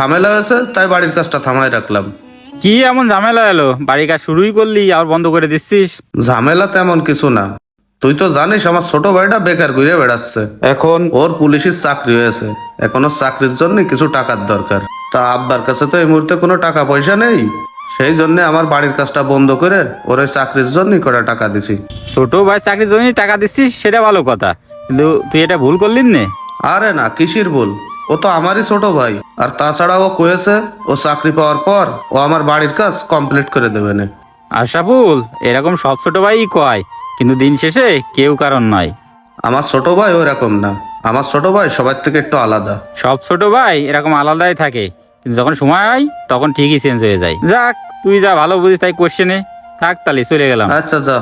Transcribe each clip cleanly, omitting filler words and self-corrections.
ঝামেলা হয়েছে তাই বাড়ির কাজটা থামায় রাখলাম। কি এমন ঝামেলা এলো? বাড়ির কাজ শুরুই করলি আর বন্ধ করে দিচ্ছিস? ঝামেলা তেমন কিছু না, তুই তো জানিস আমার ছোট ভাইটা বেকার ঘুরে বেড়াচ্ছে। এখন ওর পুলিশের চাকরি হয়েছে, এখন ওর চাকরির জন্য কিছু টাকার দরকার। তা আব্বার কাছে তো এই মুহূর্তে কোনো টাকা পয়সা নেই, সেই জন্য আমার বাড়ির কাজটা বন্ধ করে ওর ওই চাকরির জন্য কটা টাকা দিছি। ছোট ভাই চাকরির জন্য টাকা দিচ্ছিস সেটা ভালো কথা, কিন্তু তুই এটা ভুল করলি নে। আরে না, কিসির ভুল, ও তো আমারই ছোট ভাই। আর তাছাড়া ও কয়েছে ও চাকরি পাওয়ার পর ও আমার বাড়ির কাজ কমপ্লিট করে দেবে না। আশরাফুল, এরকম সব ছোট ভাই কয়, কিন্তু দিন শেষে কেউ কারণ নয়। আমার ছোট ভাই ওরকম না, আমার ছোট ভাই সবার থেকে একটু আলাদা। সব ছোট ভাই এরকম আলাদাই থাকে, কিন্তু যখন সময় হয় তখন ঠিকই চেঞ্জ হয়ে যায়। যাক, তুই যা ভালো বুঝিস তাই কোশ্চেনে থাক, তাহলে চলে গেলাম। আচ্ছা যা।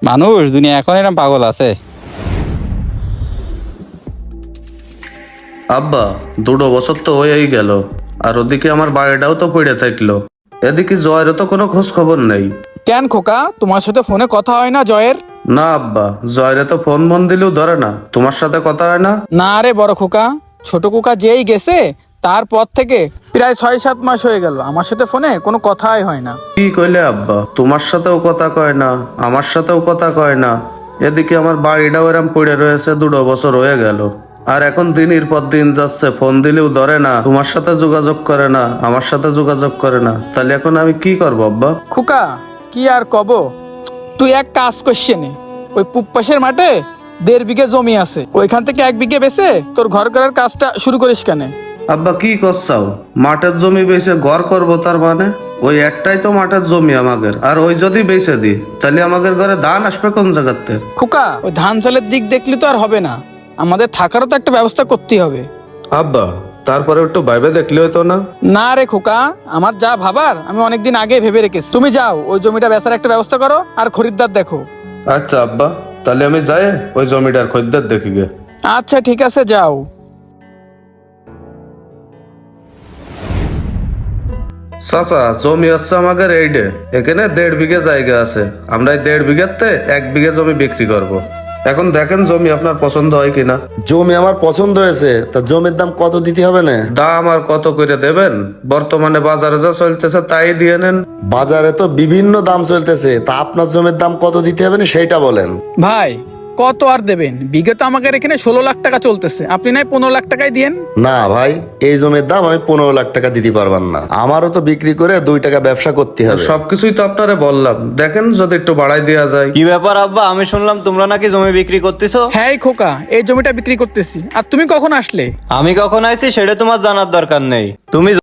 মানুষ দুনিয়া এখন এরকম পাগল আছে। আব্বা, 2 বছর তো হয়েই গেল, আর ওদিকে আমার বাড়িটাও তো পড়ে থাকলো। এদিকে জয়েরও তো কোনো খোঁজ খবর নেই। কেন খোকা, তোমার সাথে ফোনে কথা হয় না জয়ের? না আব্বা, জয়রে তো ফোন দিলেও ধরে না। তোমার সাথে কথা হয় না? না রে বড় খোকা, ছোট খোকা যেই গেছে তারপর থেকে প্রায় 6-7 মাস হয়ে গেল আমার সাথে ফোনে কোনো কথাই হয় না। কি কইলে আব্বা, তোমার সাথেও কথা কয় না, আমার সাথেও কথা কয় না। এদিকে আমার বাড়িটাও এরম পড়ে রয়েছে, 2 বছর হয়ে গেল। আর এখন দিনের পর দিন যাচ্ছে, ফোন দিলেও ধরে না, তোমার সাথে যোগাযোগ করে না, আমার সাথে যোগাযোগ করে না। তাহলে এখন আমি কি করবো আব্বা? খোকা কি আর কব, তুই এক কাজ করছে নে, ওই পূব পাশের মাঠে 1.5 বিঘে জমি আছে, ওইখান থেকে 1 বিঘে বেচে তোর ঘর করার কাজটা শুরু করিস কেন? আব্বা কি করছাও? মাঠের জমি বেচে ঘর করবো তার মানে? ওই একটাই তো মাঠের জমি আমাদের, আর ওই যদি বেচে দিই তাহলে আমাদের ঘরে ধান আসবে কোন জায়গাতে? খোকা, ওই ধান চালের দিক দেখলি তো আর হবে না, আমাদের থাকারও তো একটা ব্যবস্থা করতেই হবে। আব্বা তারপরে একটু ভাইবে দেখলে হতো না? না রে খোকা, আমার যা ভাবার আমি অনেকদিন আগে ভেবে রেখেছি। তুমি যাও ওই জমিটা বেচার একটা ব্যবস্থা করো আর খরিদ্দার দেখো। আচ্ছা আব্বা, তাহলে আমি যাই ওই জমিটার খরিদ্দার দেখি গে। আচ্ছা ঠিক আছে, যাও। চাচা, জমি হচ্ছে আমাদের এইডে, এখানে 1.5 বিঘে জায়গা আছে। আমরা এই 1.5 বিঘাতে 1 বিঘে জমি বিক্রি করব। এখন দেখেন জমি আপনার পছন্দ হয় কিনা। জমি আমার পছন্দ হয়েছে, তা জমির দাম কত দিতে হবে না? দাম আর কত করে দেবেন? বর্তমানে বাজারে যা চলতেছে তাই দিয়ে নেন। বাজারে তো বিভিন্ন দাম চলতেছে, তা আপনার জমির দাম কত দিতে হবে না সেইটা বলেন। ভাই কত আর দেবেন, বিগত আমাদের এখানে 16 লাখ টাকা চলতেছে, আপনি নাই 15 লাখ টাকাই দিয়েন। না ভাই, এই জমির দাম আমি 15 লাখ টাকা দিতে পারবেন না, আমারও তো বিক্রি করে 2 টাকা ব্যবসা করতে হবে। সবকিছুই তো আপনারে বললাম, দেখেন যদি একটু বাড়াই দেওয়া যায়। কি ব্যাপার আব্বা, আমি শুনলাম তোমরা নাকি জমি বিক্রি করতেছো? হ্যাঁ খোকা, এই জমিটা বিক্রি করতেছি। আর তুমি কখন আসলে? আমি কখন আইছি সেটা তোমার জানার দরকার নেই। তুমি